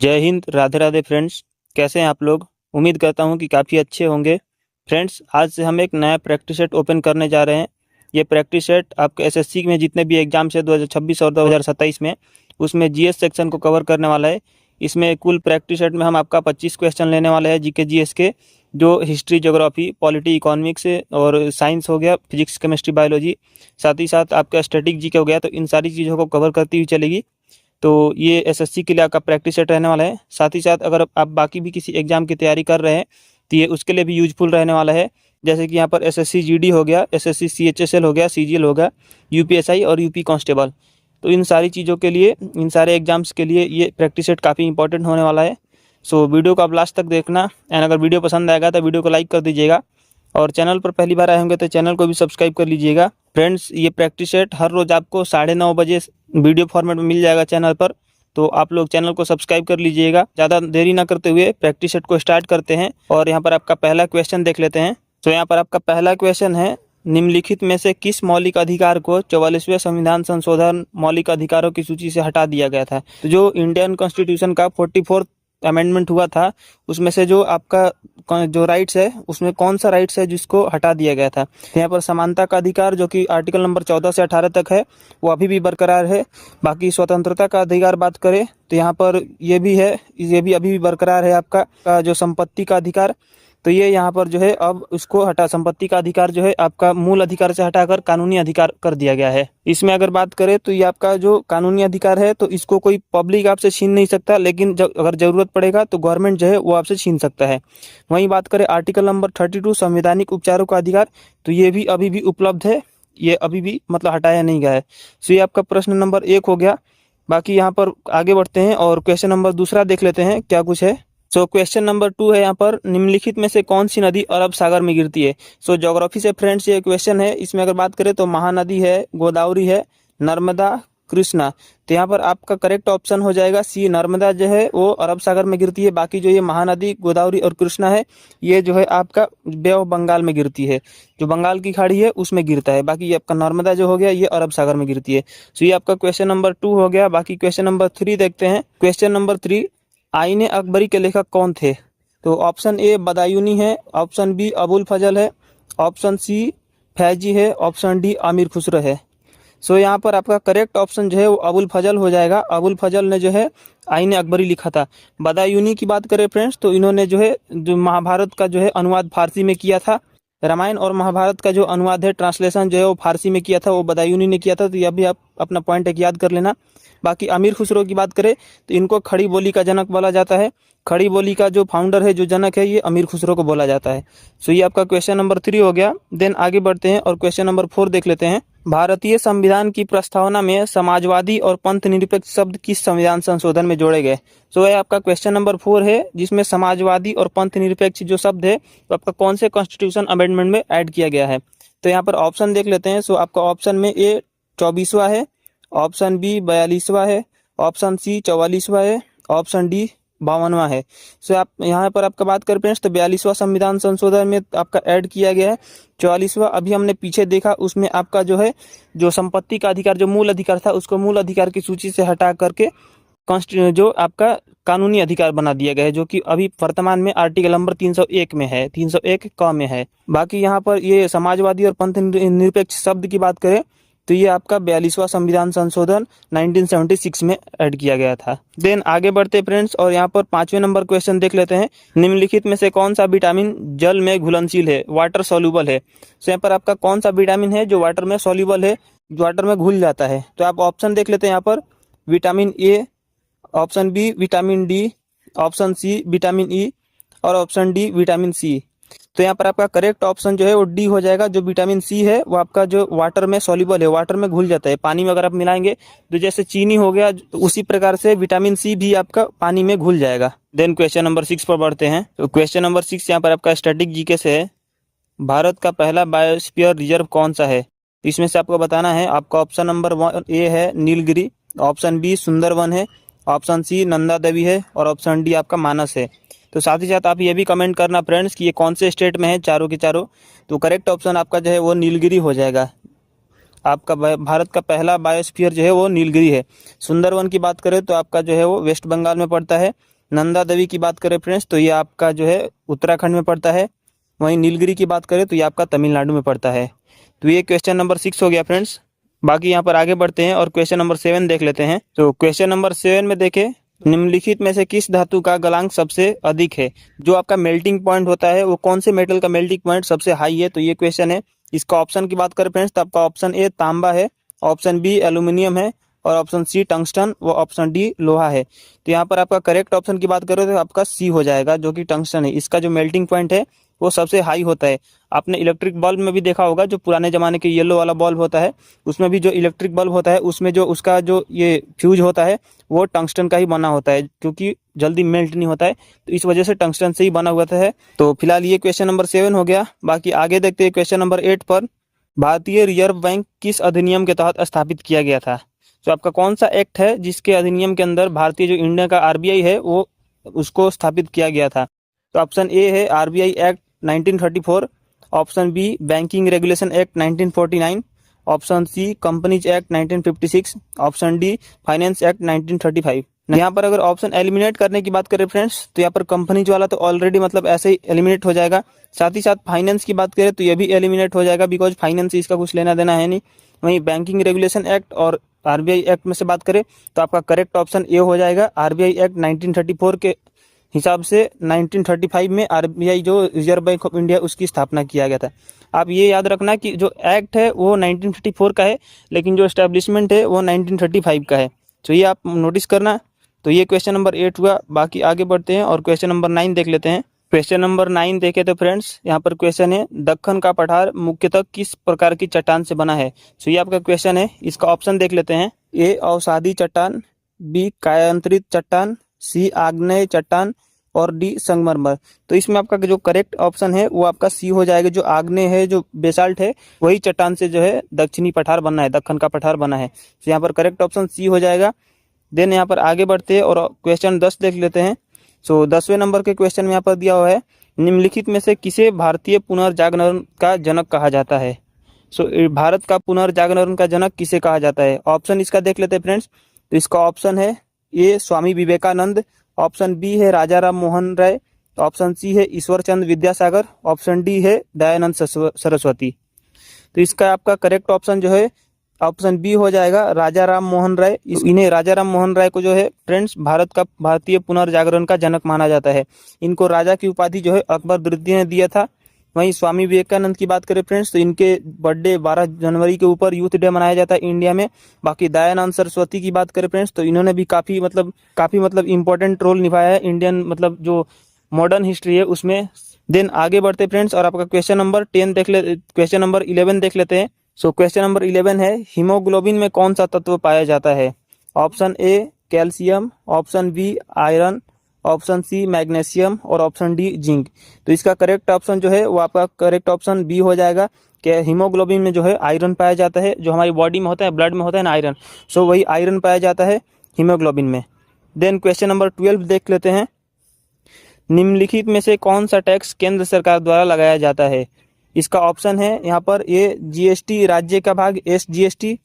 जय हिंद, राधे राधे फ्रेंड्स। कैसे हैं आप लोग? उम्मीद करता हूं कि काफ़ी अच्छे होंगे। फ्रेंड्स, आज से हम एक नया प्रैक्टिस सेट ओपन करने जा रहे हैं। ये प्रैक्टिस सेट आपके एसएससी में जितने भी एग्जाम्स है 2026 और 2027 में, उसमें जीएस सेक्शन को कवर करने वाला है। इसमें कुल प्रैक्टिस सेट में हम आपका 25 क्वेश्चन लेने वाले हैं जीके जीएस के, जो हिस्ट्री, ज्योग्राफी, पॉलिटी, इकोनॉमिक्स और साइंस हो गया, फिजिक्स, केमिस्ट्री, बायोलॉजी, साथ ही साथ आपका स्टैटिक जीके हो गया। तो इन सारी चीज़ों को कवर करती हुई चलेगी। तो ये एसएससी के लिए आपका प्रैक्टिस सेट रहने वाला है। साथ ही साथ अगर आप बाकी भी किसी एग्जाम की तैयारी कर रहे हैं तो ये उसके लिए भी यूजफुल रहने वाला है। जैसे कि यहाँ पर एसएससी जीडी हो गया, एसएससी सीएचएसएल हो गया, सीजीएल हो गया, यूपीएसआई और यूपी कांस्टेबल। तो इन सारी चीज़ों के लिए, इन सारे एग्जाम्स के लिए ये प्रैक्टिस सेट काफ़ी इंपॉर्टेंट होने वाला है। सो वीडियो को आप लास्ट तक देखना, एंड अगर वीडियो पसंद आएगा तो वीडियो को लाइक कर दीजिएगा, और चैनल पर पहली बार आए होंगे तो चैनल को भी सब्सक्राइब कर लीजिएगा। फ्रेंड्स, ये प्रैक्टिस सेट हर रोज़ आपको 9:30 बजे वीडियो फॉर्मेट में मिल जाएगा चैनल पर। तो आप लोग चैनल को सब्सक्राइब कर लीजिएगा। ज़्यादा देरी ना करते हुए प्रैक्टिस सेट को स्टार्ट करते हैं। और यहाँ पर आपका पहला क्वेश्चन देख लेते हैं। तो यहाँ पर आपका पहला क्वेश्चन है, निम्नलिखित में से किस मौलिक अधिकार को 44वें संविधान संशोधन मौलिक अधिकारों की सूची से हटा दिया गया था? तो जो इंडियन कॉन्स्टिट्यूशन का 44th अमेंडमेंट हुआ था, उसमें से जो आपका जो राइट्स है, उसमें कौन सा राइट्स है जिसको हटा दिया गया था? यहाँ पर समानता का अधिकार, जो कि आर्टिकल नंबर 14 से 18 तक है, वो अभी भी बरकरार है। बाकी स्वतंत्रता का अधिकार बात करें तो यहाँ पर ये भी है, ये भी अभी भी बरकरार है। आपका जो संपत्ति का अधिकार, तो ये यहाँ पर जो है अब उसको हटा, संपत्ति का अधिकार जो है आपका मूल अधिकार से हटाकर कानूनी अधिकार कर दिया गया है। इसमें अगर बात करें तो ये आपका जो कानूनी अधिकार है, तो इसको कोई पब्लिक आपसे छीन नहीं सकता, लेकिन अगर जरूरत पड़ेगा तो गवर्नमेंट जो है वो आपसे छीन सकता है। वहीं बात करें आर्टिकल नंबर 32 संवैधानिक उपचारों का अधिकार, तो ये भी अभी भी उपलब्ध है, ये अभी भी मतलब हटाया नहीं गया है। सो ये आपका प्रश्न नंबर 1 हो गया। बाकी यहाँ पर आगे बढ़ते हैं और क्वेश्चन नंबर दूसरा देख लेते हैं क्या कुछ है। सो क्वेश्चन नंबर 2 है यहाँ पर, निम्नलिखित में से कौन सी नदी अरब सागर में गिरती है? सो ज्योग्राफी से फ्रेंड्स ये क्वेश्चन है। इसमें अगर बात करें तो महानदी है, गोदावरी है, नर्मदा, कृष्णा। तो यहाँ पर आपका करेक्ट ऑप्शन हो जाएगा सी, नर्मदा जो है वो अरब सागर में गिरती है। बाकी जो ये महानदी, गोदावरी और कृष्णा है, ये जो है आपका बे ऑफ बंगाल में गिरती है, जो बंगाल की खाड़ी है उसमें गिरता है। बाकी ये आपका नर्मदा जो हो गया ये अरब सागर में गिरती है। सो ये आपका क्वेश्चन नंबर 2 हो गया। बाकी क्वेश्चन नंबर 3 देखते हैं। क्वेश्चन नंबर 3, आईने अकबरी के लेखक कौन थे? तो ऑप्शन ए बदायूनी है, ऑप्शन बी अबुल फजल है, ऑप्शन सी फैजी है, ऑप्शन डी अमीर खुसरो है। सो यहाँ पर आपका करेक्ट ऑप्शन जो है वो अबुल फजल हो जाएगा। अबुल फजल ने जो है आईने अकबरी लिखा था। बदायूनी की बात करें फ्रेंड्स, तो इन्होंने जो है जो महाभारत का जो है अनुवाद फारसी में किया था। रामायण और महाभारत का जो अनुवाद है, ट्रांसलेशन जो है वो फारसी में किया था, वो बदायूनी ने किया था। तो यह भी आप अपना पॉइंट एक याद कर लेना। बाकी अमीर खुसरो की बात करें तो इनको खड़ी बोली का जनक बोला जाता है। खड़ी बोली का जो फाउंडर है, जो जनक है, ये अमीर खुसरो को बोला जाता है। सो ये आपका क्वेश्चन नंबर 3 हो गया। देन आगे बढ़ते हैं और क्वेश्चन नंबर 4 देख लेते हैं। भारतीय संविधान की प्रस्तावना में समाजवादी और पंथ निरपेक्ष शब्द किस संविधान संशोधन में जोड़े गए? सो ये आपका क्वेश्चन नंबर 4 है, जिसमें समाजवादी और पंथ निरपेक्ष जो शब्द है तो आपका कौन से कॉन्स्टिट्यूशन अमेंडमेंट में ऐड किया गया है? तो यहाँ पर ऑप्शन देख लेते हैं। सो आपका ऑप्शन में ए 24वां है, ऑप्शन बी 42वां है, ऑप्शन सी 44वां है, ऑप्शन डी 52वां है। सो आप यहाँ पर आपका बात करें फ्रेंड्स तो 42वां संविधान संशोधन में आपका ऐड किया गया है। 44वां अभी हमने पीछे देखा, उसमें आपका जो है जो संपत्ति का अधिकार, जो मूल अधिकार था, उसको मूल अधिकार की सूची से हटा करके जो आपका कानूनी अधिकार बना दिया गया है, जो कि अभी वर्तमान में आर्टिकल नंबर 301 में है, 301 क में है। बाकी यहाँ पर ये समाजवादी और पंथ निरपेक्ष शब्द की बात करें तो ये आपका 42वां संविधान संशोधन 1976 में ऐड किया गया था। देन आगे बढ़ते फ्रेंड्स और यहाँ पर 5वें नंबर क्वेश्चन देख लेते हैं। निम्नलिखित में से कौन सा विटामिन जल में घुलनशील है, वाटर सॉल्युबल है? तो यहाँ पर आपका कौन सा विटामिन है जो वाटर में सॉल्युबल है, जो वाटर में घुल जाता है? तो आप ऑप्शन देख लेते हैं यहाँ पर, vitamin A, option B vitamin D, option C vitamin E और ऑप्शन डी विटामिन सी। तो यहाँ पर आपका करेक्ट ऑप्शन जो है वो डी हो जाएगा। जो विटामिन सी है वो आपका जो वाटर में सॉल्युबल है, वाटर में घुल जाता है। पानी में अगर आप मिलाएंगे तो जैसे चीनी हो गया, तो उसी प्रकार से विटामिन सी भी आपका पानी में घुल जाएगा। देन क्वेश्चन नंबर 6 पर बढ़ते हैं। तो क्वेश्चन नंबर 6 यहाँ पर आपका स्टैटिक जीके से है। भारत का पहला बायोस्फीयर रिजर्व कौन सा है? इसमें से आपको बताना है। आपका ऑप्शन नंबर ए है नीलगिरी, ऑप्शन बी सुंदरवन है, ऑप्शन सी नंदा देवी है और ऑप्शन डी आपका मानस है। तो साथ ही साथ आप ये भी कमेंट करना फ्रेंड्स कि ये कौन से स्टेट में है चारों के चारों। तो करेक्ट ऑप्शन आपका जो है वो नीलगिरी हो जाएगा। आपका भारत का पहला बायोस्फीयर जो है वो नीलगिरी है। सुंदरवन की बात करें तो आपका जो है वो वेस्ट बंगाल में पड़ता है। नंदा देवी की बात करें फ्रेंड्स तो ये आपका जो है उत्तराखंड में पड़ता है। वहीं नीलगिरी की बात करें तो ये आपका तमिलनाडु में पड़ता है। तो ये क्वेश्चन नंबर 6 हो गया फ्रेंड्स। बाकी यहाँ पर आगे बढ़ते हैं और क्वेश्चन नंबर 7 देख लेते हैं। तो क्वेश्चन नंबर 7 में देखें, निम्नलिखित में से किस धातु का गलनांक सबसे अधिक है? जो आपका मेल्टिंग पॉइंट होता है वो कौन से मेटल का मेल्टिंग पॉइंट सबसे हाई है? तो ये क्वेश्चन है। इसका ऑप्शन की बात करें फ्रेंड्स तो आपका ऑप्शन ए तांबा है, ऑप्शन बी एल्यूमिनियम है और ऑप्शन सी टंगस्टन व ऑप्शन डी लोहा है। तो यहाँ पर आपका करेक्ट ऑप्शन की बात करें तो आपका सी हो जाएगा, जो कि टंगस्टन है। इसका जो मेल्टिंग पॉइंट है वो सबसे हाई होता है। आपने इलेक्ट्रिक बल्ब में भी देखा होगा, जो पुराने ज़माने के येलो वाला बल्ब होता है उसमें भी जो इलेक्ट्रिक बल्ब होता है उसमें जो उसका जो ये फ्यूज होता है वो टंगस्टन का ही बना होता है, क्योंकि जल्दी मेल्ट नहीं होता है, तो इस वजह से टंगस्टन से ही बना हुआ है। तो फिलहाल ये क्वेश्चन नंबर 7 हो गया। बाकी आगे देखते हैं क्वेश्चन नंबर 8 पर। भारतीय रिजर्व बैंक किस अधिनियम के तहत स्थापित किया गया था? तो आपका कौन सा एक्ट है जिसके अधिनियम के अंदर भारतीय जो इंडिया का आरबीआई है वो उसको स्थापित किया गया था? तो ऑप्शन ए है RBI act 1934, option B banking regulation act 1949, option C companies act 1956, option D finance act 1935। यहाँ पर अगर ऑप्शन एलिमिनेट करने की बात करें फ्रेंड्स तो यहाँ पर कंपनीज वाला तो ऑलरेडी मतलब ऐसे ही एलिमिनेट हो जाएगा। साथ ही साथ फाइनेंस की बात करें तो ये भी एलिमिनेट हो जाएगा, बिकॉज फाइनेंस से इसका कुछ लेना देना है नहीं। वहीं बैंकिंग रेगुलेशन एक्ट और आरबीआई एक्ट में से बात करें तो आपका करेक्ट ऑप्शन ए हो जाएगा। आरबीआई एक्ट 1934 के हिसाब से 1935 में आरबीआई जो रिजर्व बैंक ऑफ इंडिया उसकी स्थापना किया गया था। आप ये याद रखना कि जो एक्ट है वो 1934 का है, लेकिन जो एस्टेब्लिशमेंट है वो 1935 का है। तो ये आप नोटिस करना। तो ये क्वेश्चन नंबर 8 हुआ। बाकी आगे बढ़ते हैं और क्वेश्चन नंबर 9 देख लेते हैं। क्वेश्चन नंबर 9 देखे तो फ्रेंड्स यहाँ पर क्वेश्चन है, दक्कन का पठार मुख्यतः किस प्रकार की चट्टान से बना है? तो ये आपका क्वेश्चन है। इसका ऑप्शन देख लेते हैं। ए अवसादी चट्टान, बी कायांतरित चट्टान, सी आग्नेय चट्टान और डी संगमरमर। तो इसमें आपका जो करेक्ट ऑप्शन है वो आपका सी हो जाएगा। जो आग्नेय है, जो बेसाल्ट है, वही चट्टान से जो है दक्षिणी पठार बना है, दक्कन का पठार बना है। तो यहाँ पर करेक्ट ऑप्शन सी हो जाएगा। देन यहाँ पर आगे बढ़ते हैं और क्वेश्चन 10 देख लेते हैं। सो 10वें नंबर के क्वेश्चन में यहाँ पर दिया हुआ है, निम्नलिखित में से किसे भारतीय पुनर्जागरण का जनक कहा जाता है? सो भारत का पुनर्जागरण का जनक किसे कहा जाता है? ऑप्शन इसका देख लेते हैं फ्रेंड्स। तो इसका ऑप्शन है ए स्वामी विवेकानंद, ऑप्शन बी है राजा राम मोहन राय, ऑप्शन सी है ईश्वर चंद्र विद्यासागर, ऑप्शन डी है दयानंद सरस्वती। तो इसका आपका करेक्ट ऑप्शन जो है ऑप्शन बी हो जाएगा, राजा राम मोहन राय। इन्हें राजा राम मोहन राय को जो है फ्रेंड्स भारतीय पुनर्जागरण का जनक माना जाता है। इनको राजा की उपाधि जो है अकबर द्वितीय ने दिया था। वहीं स्वामी विवेकानंद की बात करें फ्रेंड्स तो इनके बर्थडे 12 जनवरी के ऊपर यूथ डे मनाया जाता है इंडिया में। बाकी दयानंद सरस्वती की बात करें फ्रेंड्स तो इन्होंने भी काफ़ी मतलब इंपॉर्टेंट रोल निभाया है इंडियन मतलब जो मॉडर्न हिस्ट्री है उसमें। देन आगे बढ़ते फ्रेंड्स और आपका क्वेश्चन नंबर 11 देख लेते हैं। सो क्वेश्चन नंबर 11 है, हीमोग्लोबिन में कौन सा तत्व पाया जाता है? Option A calcium, option B iron, option C magnesium और ऑप्शन डी जिंक। तो इसका करेक्ट ऑप्शन जो है वो आपका करेक्ट ऑप्शन बी हो जाएगा कि हीमोग्लोबिन में जो है आयरन पाया जाता है। जो हमारी बॉडी में होता है, ब्लड में होता है ना आयरन, सो वही आयरन पाया जाता है हीमोग्लोबिन में। देन क्वेश्चन नंबर 12 देख लेते हैं। निम्नलिखित में से कौन सा टैक्स केंद्र सरकार द्वारा लगाया जाता है? इसका ऑप्शन है यहाँ पर ए जीएसटी राज्य का भाग एस जीएसटी,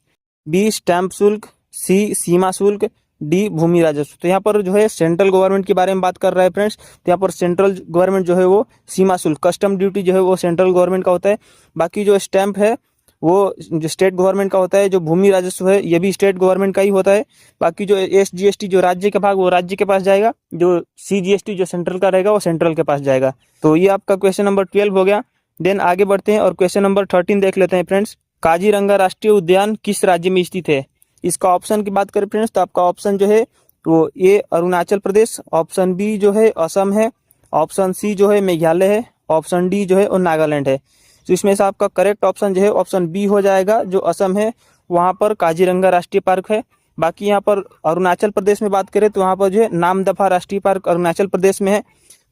बी स्टैंप शुल्क, सी सीमा शुल्क, डी भूमि राजस्व। तो यहाँ पर जो है सेंट्रल गवर्नमेंट के बारे में बात कर रहा है फ्रेंड्स। तो यहाँ पर सेंट्रल गवर्नमेंट जो है वो सीमा शुल्क कस्टम ड्यूटी जो है वो सेंट्रल गवर्नमेंट का होता है। बाकी जो स्टैंप है वो जो स्टेट गवर्नमेंट का होता है। जो भूमि राजस्व है ये भी स्टेट गवर्नमेंट का ही होता है। बाकी जो एसजीएसटी जो राज्य का भाग वो राज्य के पास जाएगा। जो सीजीएसटी जो सेंट्रल का रहेगा वो सेंट्रल के पास जाएगा। तो ये आपका क्वेश्चन नंबर 12 हो गया। देन आगे बढ़ते हैं और क्वेश्चन नंबर 13 देख लेते हैं फ्रेंड्स। काजीरंगा राष्ट्रीय उद्यान किस राज्य में स्थित है? इसका ऑप्शन की बात करें फ्रेंड्स तो आपका ऑप्शन जो है वो ए अरुणाचल प्रदेश, ऑप्शन बी जो है असम है, ऑप्शन सी जो है मेघालय है, ऑप्शन डी जो है वो नागालैंड है। तो इसमें से आपका करेक्ट ऑप्शन जो है ऑप्शन बी हो जाएगा। जो असम है वहाँ पर काजीरंगा राष्ट्रीय पार्क है। बाकी यहाँ पर अरुणाचल प्रदेश में बात करें तो वहाँ पर जो है नामदफा राष्ट्रीय पार्क अरुणाचल प्रदेश में है।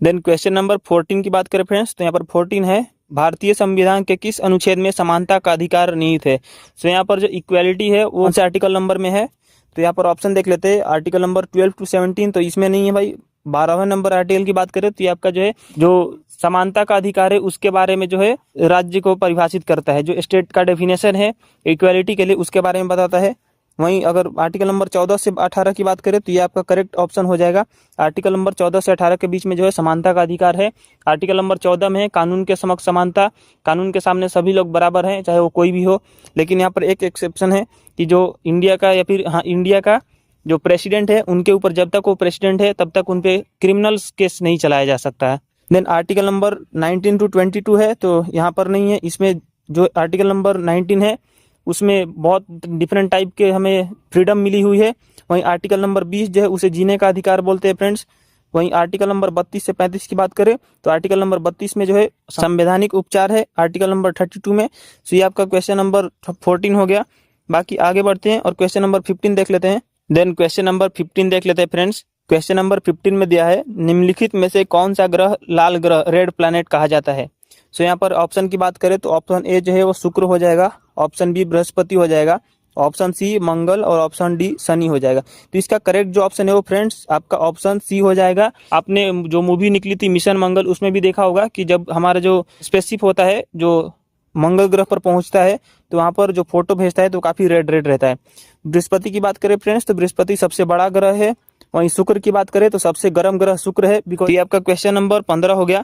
देन क्वेश्चन नंबर 14 की बात करें फ्रेंड्स तो यहाँ पर 14 है, भारतीय संविधान के किस अनुच्छेद में समानता का अधिकार निहित है? तो यहाँ पर जो इक्वालिटी है वो आर्टिकल नंबर में है। तो यहाँ पर ऑप्शन देख लेते हैं, आर्टिकल नंबर 12 to 17 तो इसमें नहीं है भाई, 12वें नंबर आर्टिकल की बात करें तो ये आपका जो है जो समानता का अधिकार है उसके बारे में जो है राज्य को परिभाषित करता है। जो स्टेट का डेफिनेशन है इक्वालिटी के लिए उसके बारे में बताता है। वहीं अगर आर्टिकल नंबर 14 से 18 की बात करें तो ये आपका करेक्ट ऑप्शन हो जाएगा। आर्टिकल नंबर 14 से 18 के बीच में जो है समानता का अधिकार है। आर्टिकल नंबर 14 में है कानून के समक्ष समानता, कानून के सामने सभी लोग बराबर हैं चाहे वो कोई भी हो। लेकिन यहाँ पर एक एक्सेप्शन है कि जो इंडिया का या फिर इंडिया का जो प्रेसिडेंट है उनके ऊपर जब तक वो प्रेसिडेंट है तब तक उन पे क्रिमिनल्स केस नहीं चलाया जा सकता है। देन आर्टिकल नंबर 19 to 22 है तो यहाँ पर नहीं है। इसमें जो आर्टिकल नंबर 19 है उसमें बहुत डिफरेंट टाइप के हमें फ्रीडम मिली हुई है। वहीं आर्टिकल नंबर 20 जो है उसे जीने का अधिकार बोलते हैं फ्रेंड्स। वहीं आर्टिकल नंबर 32 से 35 की बात करें तो आर्टिकल नंबर 32 में जो है संवैधानिक उपचार है। आर्टिकल नंबर 32 में तो ये आपका क्वेश्चन नंबर 14 हो गया। बाकी आगे बढ़ते हैं और क्वेश्चन नंबर 15 देख लेते हैं। देन क्वेश्चन नंबर 15 देख लेते हैं फ्रेंड्स। क्वेश्चन नंबर 15 में दिया है निम्नलिखित में से कौन सा ग्रह लाल ग्रह रेड प्लैनेट कहा जाता है। सो यहाँ पर ऑप्शन की बात करें तो ऑप्शन ए जो है वो शुक्र हो जाएगा, ऑप्शन बी बृहस्पति हो जाएगा, ऑप्शन सी मंगल और ऑप्शन डी शनि हो जाएगा। तो इसका करेक्ट जो ऑप्शन है वो फ्रेंड्स आपका ऑप्शन सी हो जाएगा। आपने जो मूवी निकली थी मिशन मंगल उसमें भी देखा होगा कि जब हमारा जो स्पेसशिप होता है जो मंगल ग्रह पर पहुंचता है तो वहां पर जो फोटो भेजता है तो काफी रेड रेड रहता है। बृहस्पति की बात करें फ्रेंड्स तो बृहस्पति सबसे बड़ा ग्रह है। वहीं शुक्र की बात करें तो सबसे गर्म ग्रह शुक्र है। बिकॉज ये आपका क्वेश्चन नंबर 15 हो गया।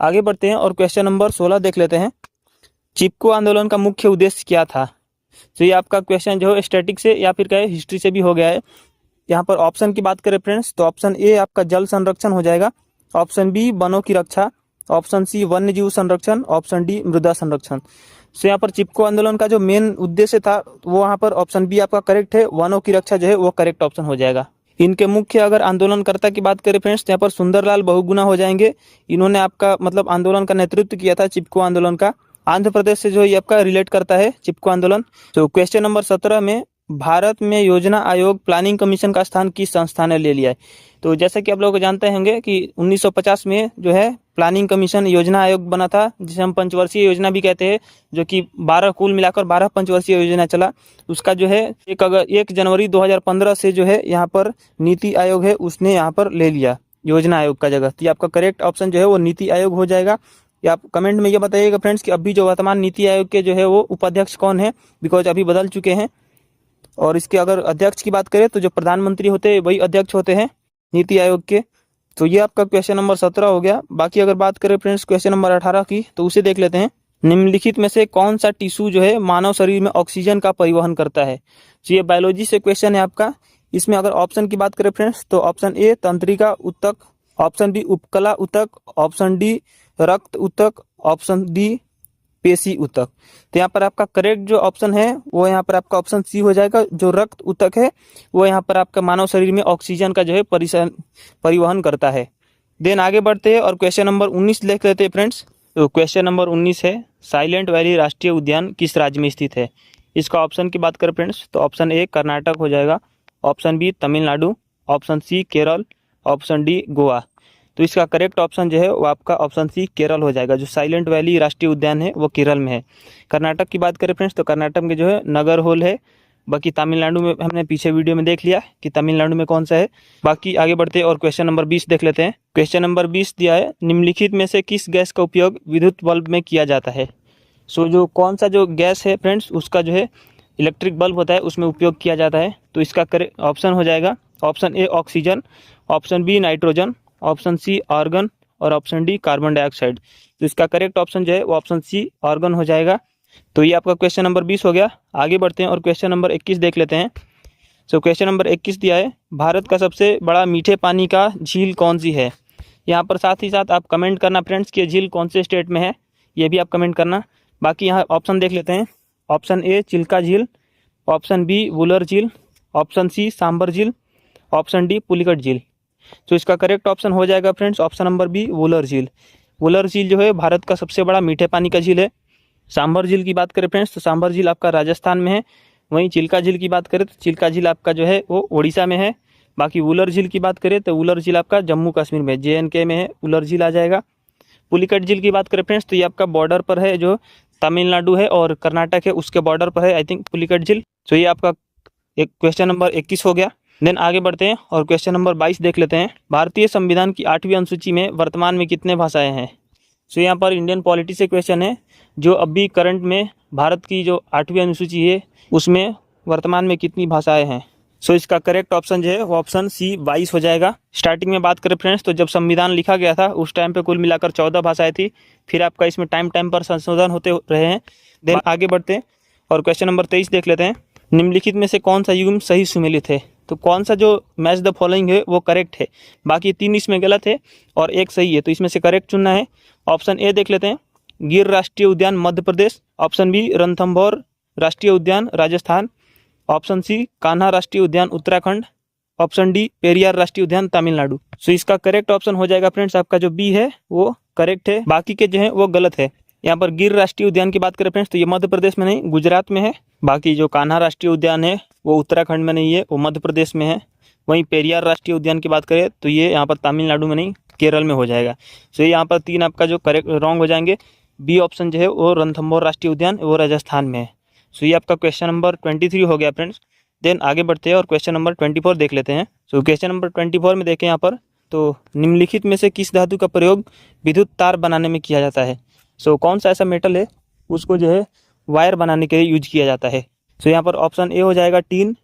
आगे बढ़ते हैं और क्वेश्चन नंबर 16 देख लेते हैं। चिपको आंदोलन का मुख्य उद्देश्य क्या था। तो ये आपका क्वेश्चन जो है स्टैटिक से या फिर कहे हिस्ट्री से भी हो गया है। यहाँ पर ऑप्शन की बात करें फ्रेंड्स तो ऑप्शन ए आपका जल संरक्षण हो जाएगा, ऑप्शन बी वनों की रक्षा, ऑप्शन सी वन्य जीव संरक्षण, ऑप्शन डी मृदा संरक्षण। तो यहाँ पर चिपको आंदोलन का जो मेन उद्देश्य था वो यहाँ पर ऑप्शन बी आपका करेक्ट है, वनों की रक्षा जो है वो करेक्ट ऑप्शन हो जाएगा। इनके मुख्य अगर आंदोलनकर्ता की बात करें फ्रेंड्स तो यहाँ पर सुंदरलाल बहुगुणा हो जाएंगे। इन्होंने आपका मतलब आंदोलन का नेतृत्व किया था चिपको आंदोलन का। आंध्र प्रदेश से जो ये आपका रिलेट करता है चिपको आंदोलन। तो क्वेश्चन नंबर 17 में भारत में योजना आयोग प्लानिंग कमीशन का स्थान किस संस्था ने ले लिया है। तो जैसा कि आप लोग जानते होंगे कि 1950 में जो है प्लानिंग कमीशन योजना आयोग बना था, जिसे हम पंचवर्षीय योजना भी कहते हैं, जो कि 12 कुल मिलाकर 12 पंचवर्षीय योजना चला। उसका जो है 1 जनवरी 2015 से जो है यहाँ पर नीति आयोग है उसने यहाँ पर ले लिया योजना आयोग का जगह। तो ये आपका करेक्ट ऑप्शन जो है वो नीति आयोग हो जाएगा। या आप कमेंट में ये बताइएगा फ्रेंड्स कि अभी जो वर्तमान नीति आयोग के जो है वो उपाध्यक्ष कौन है, बिकॉज अभी बदल चुके हैं। और इसके अगर अध्यक्ष की बात करें तो जो प्रधानमंत्री होते हैं वही अध्यक्ष होते हैं नीति आयोग के। तो ये आपका क्वेश्चन नंबर 17 हो गया। बाकी अगर बात करें फ्रेंड्स क्वेश्चन नंबर 18 की तो उसे देख लेते हैं। निम्नलिखित में से कौन सा टिश्यू जो है मानव शरीर में ऑक्सीजन का परिवहन करता है। तो ये बायोलॉजी से क्वेश्चन है आपका। इसमें अगर ऑप्शन की बात करें फ्रेंड्स तो ऑप्शन ए तंत्रिका ऊतक, ऑप्शन बी उपकला ऊतक, ऑप्शन डी रक्त ऊतक, ऑप्शन डी पेशी ऊतक। तो यहाँ पर आपका करेक्ट जो ऑप्शन है वो यहाँ पर आपका ऑप्शन सी हो जाएगा। जो रक्त ऊतक है वो यहाँ पर आपका मानव शरीर में ऑक्सीजन का जो है परिवहन करता है। देन आगे बढ़ते हैं और क्वेश्चन नंबर 19 देख लेते हैं फ्रेंड्स। तो क्वेश्चन नंबर 19 है साइलेंट वैली राष्ट्रीय उद्यान किस राज्य में स्थित है। इसका ऑप्शन की बात करें फ्रेंड्स तो ऑप्शन ए कर्नाटक हो जाएगा, option B Tamil Nadu, option C Kerala, option D Goa. तो इसका करेक्ट ऑप्शन जो है वो आपका ऑप्शन सी केरल हो जाएगा। जो साइलेंट वैली राष्ट्रीय उद्यान है वो केरल में है। कर्नाटक की बात करें फ्रेंड्स तो कर्नाटक में जो है नगर होल है। बाकी तमिलनाडु में हमने पीछे वीडियो में देख लिया कि तमिलनाडु में कौन सा है। बाकी आगे बढ़ते हैं और क्वेश्चन नंबर 20 देख लेते हैं। क्वेश्चन नंबर 20 दिया है निम्नलिखित में से किस गैस का उपयोग विद्युत बल्ब में किया जाता है। सो जो कौन सा जो गैस है फ्रेंड्स उसका जो है इलेक्ट्रिक बल्ब होता है उसमें उपयोग किया जाता है। तो इसका करेक्ट ऑप्शन हो जाएगा option A oxygen, option B nitrogen, option C argon और ऑप्शन डी कार्बन डाइऑक्साइड। तो इसका करेक्ट ऑप्शन जो है वो ऑप्शन सी आर्गन हो जाएगा। तो ये आपका क्वेश्चन नंबर 20 हो गया। आगे बढ़ते हैं और क्वेश्चन नंबर 21 देख लेते हैं। सो क्वेश्चन नंबर 21 दिया है भारत का सबसे बड़ा मीठे पानी का झील कौन सी है। यहाँ पर साथ ही साथ आप कमेंट करना फ्रेंड्स कि झील कौन से स्टेट में है, ये भी आप कमेंट करना। बाकी यहाँ ऑप्शन देख लेते हैं। ऑप्शन ए चिल्का झील, ऑप्शन बी वुलर झील, ऑप्शन सी सांबर झील, ऑप्शन डी पुलिकट झील। तो इसका करेक्ट ऑप्शन हो जाएगा friends option number B Wular झील। वुलर झील जो है भारत का सबसे बड़ा मीठे पानी का झील है। सांबर झील की बात करें फ्रेंड्स तो सांबर झील आपका राजस्थान में है। वहीं चिल्का झील की बात करें तो चिल्का झील आपका जो है वो उड़ीसा में है। बाकी वुलर झील की बात करें तो वुलर झील आपका जम्मू कश्मीर में JNK में है, वुलर झील आ जाएगा। पुलिकट झील की बात करें फ्रेंड्स तो ये आपका बॉर्डर पर है, जो तमिलनाडु है और कर्नाटक है उसके बॉर्डर पर है आई थिंक पुलिकट झील। तो ये आपका एक क्वेश्चन नंबर 21 हो गया। देन आगे बढ़ते हैं और क्वेश्चन नंबर 22 देख लेते हैं। भारतीय संविधान की 8वीं अनुसूची में वर्तमान में कितने भाषाएं हैं? सो यहाँ पर इंडियन पॉलिटी से क्वेश्चन है, जो अभी करंट में भारत की जो 8वीं अनुसूची है उसमें वर्तमान में कितनी भाषाएं हैं? सो इसका करेक्ट ऑप्शन जो है वो ऑप्शन सी 22 हो जाएगा। स्टार्टिंग में बात करें फ्रेंड्स, तो जब संविधान लिखा गया था उस टाइम पे कुल मिलाकर 14 भाषाएं थी, फिर आपका इसमें टाइम पर संशोधन होते रहे हैं। देन आगे बढ़ते हैं और क्वेश्चन नंबर 23 देख लेते हैं। निम्नलिखित में से कौन सा युग्म सही सुमेलित है? तो कौन सा जो मैच द फॉलोइंग है वो करेक्ट है, बाकी 3 इसमें गलत है और 1 सही है, तो इसमें से करेक्ट चुनना है। ऑप्शन ए देख लेते हैं, गिर राष्ट्रीय उद्यान मध्य प्रदेश। ऑप्शन बी, रणथंभौर राष्ट्रीय उद्यान राजस्थान। ऑप्शन सी, कान्हा राष्ट्रीय उद्यान उत्तराखंड। ऑप्शन डी, पेरियार राष्ट्रीय उद्यान तमिलनाडु। सो इसका करेक्ट ऑप्शन हो जाएगा फ्रेंड्स आपका जो बी है वो करेक्ट है, बाकी के जो है वो गलत है। यहाँ पर गिर राष्ट्रीय उद्यान की बात करें फ्रेंड्स तो ये मध्य प्रदेश में नहीं, गुजरात में है। बाकी जो कान्हा राष्ट्रीय उद्यान है वो उत्तराखंड में नहीं है, वो मध्य प्रदेश में है। वहीं पेरियार राष्ट्रीय उद्यान की बात करें तो ये यहाँ पर तमिलनाडु में नहीं, केरल में हो जाएगा। सो यहाँ पर 3 आपका जो करेक्ट रॉन्ग हो जाएंगे। बी ऑप्शन जो है वो रणथंभौर राष्ट्रीय उद्यान वो राजस्थान में है। सो ये आपका क्वेश्चन नंबर 23 हो गया फ्रेंड्स। देन आगे बढ़ते हैं और क्वेश्चन नंबर 24 देख लेते हैं। सो क्वेश्चन नंबर 24 में देखें यहाँ पर, तो निम्नलिखित में से किस धातु का प्रयोग विद्युत तार बनाने में किया जाता है? सो कौन सा ऐसा मेटल है उसको जो है वायर बनाने के लिए यूज किया जाता है? सो यहाँ पर ऑप्शन ए हो जाएगा टीन।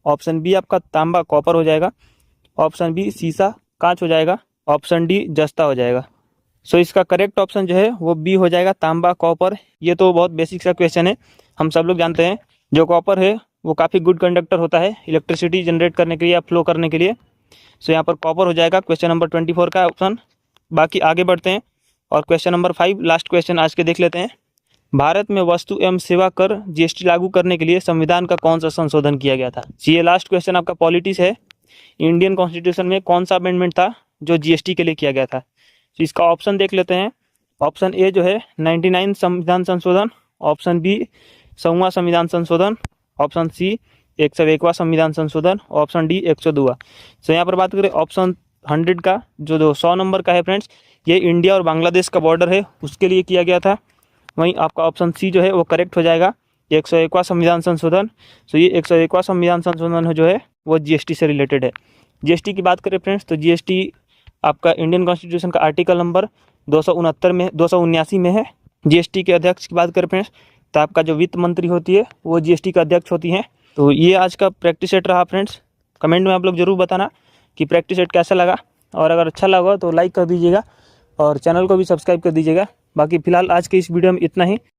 ऑप्शन बी आपका तांबा कॉपर हो जाएगा। ऑप्शन बी सीसा कांच हो जाएगा। ऑप्शन डी जस्ता हो जाएगा। सो इसका करेक्ट ऑप्शन जो है वो बी हो जाएगा, तांबा कॉपर। ये तो बहुत बेसिक सा क्वेश्चन है, हम सब लोग जानते हैं। जो कॉपर है वो काफ़ी गुड कंडक्टर होता है इलेक्ट्रिसिटी जनरेट करने के लिए या फ्लो करने के लिए। सो यहाँ पर कॉपर हो जाएगा क्वेश्चन नंबर 24 का ऑप्शन। बाकी आगे बढ़ते हैं और क्वेश्चन नंबर 5 लास्ट क्वेश्चन आज के देख लेते हैं। भारत में वस्तु एवं सेवा कर जीएसटी लागू करने के लिए संविधान का कौन सा संशोधन किया गया था? ये लास्ट क्वेश्चन आपका पॉलिटिक्स है। इंडियन कॉन्स्टिट्यूशन में कौन सा अमेंडमेंट था जो जीएसटी के लिए किया गया था? तो इसका ऑप्शन देख लेते हैं। ऑप्शन ए जो है 99 संविधान संशोधन। ऑप्शन बी 100वां संविधान संशोधन। ऑप्शन सी 101वां संविधान संशोधन। Option D 102वां। सो यहाँ पर बात करें ऑप्शन 100 का, जो 100 नंबर का है फ्रेंड्स, ये इंडिया और बांग्लादेश का बॉर्डर है उसके लिए किया गया था। वहीं आपका ऑप्शन सी जो है वो करेक्ट हो जाएगा, 101वां संविधान संशोधन। सो ये 101वां संविधान संशोधन जो है वो जीएसटी से रिलेटेड है। जीएसटी की बात करें फ्रेंड्स तो जीएसटी आपका इंडियन कॉन्स्टिट्यूशन का आर्टिकल नंबर 279 में है। जीएसटी के अध्यक्ष की बात करें फ्रेंड्स तो आपका जो वित्त मंत्री होती है वो जीएसटी का अध्यक्ष होती हैं। तो ये आज का प्रैक्टिस सेट रहा फ्रेंड्स। कमेंट में आप लोग जरूर बताना कि प्रैक्टिस सेट कैसा लगा, और अगर अच्छा लगा तो लाइक कर दीजिएगा और चैनल को भी सब्सक्राइब कर दीजिएगा। बाकी फिलहाल आज के इस वीडियो में इतना ही।